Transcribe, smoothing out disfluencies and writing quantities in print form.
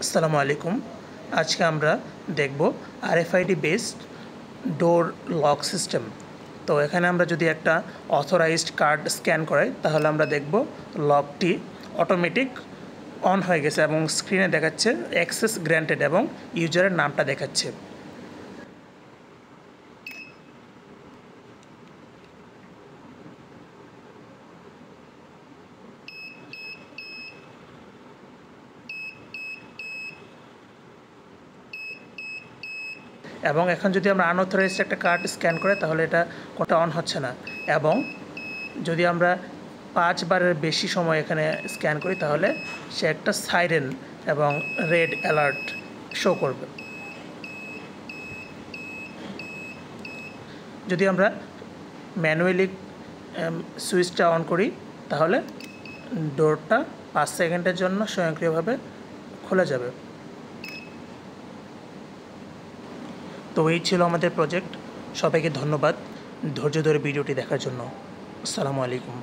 আসসালামু আলাইকুম। আজকে আমরা দেখব RFID based door lock system. তো এখানে আমরা যদি একটা অথরাইজড কার্ড স্ক্যান করাই তাহলে আমরা দেখব লকটি অটোমেটিক অন হয়ে গেছে এবং স্ক্রিনে দেখাচ্ছে অ্যাক্সেস গ্র্যান্টেড এবং ইউজারের নামটা দেখাচ্ছে। এবং এখন যদি আমরা আনঅথরাইজড একটা কার্ড স্ক্যান করি তাহলে এটা কোনটা অন হচ্ছে না। এবং যদি আমরা 5 বারের বেশি সময় এখানে স্ক্যান করি তাহলে সে একটা সাইরেন এবং রেড অ্যালার্ট শো করবে। যদি আমরা ম্যানুয়ালি সুইচটা অন করি তাহলে ডোরটা 5 সেকেন্ডের জন্য স্বয়ংক্রিয়ভাবে খুলে যাবে। তো এই ছিল আমাদের প্রজেক্ট। সবাইকে ধন্যবাদ ধৈর্য ধরে ভিডিওটি দেখার জন্য। আসসালামু আলাইকুম।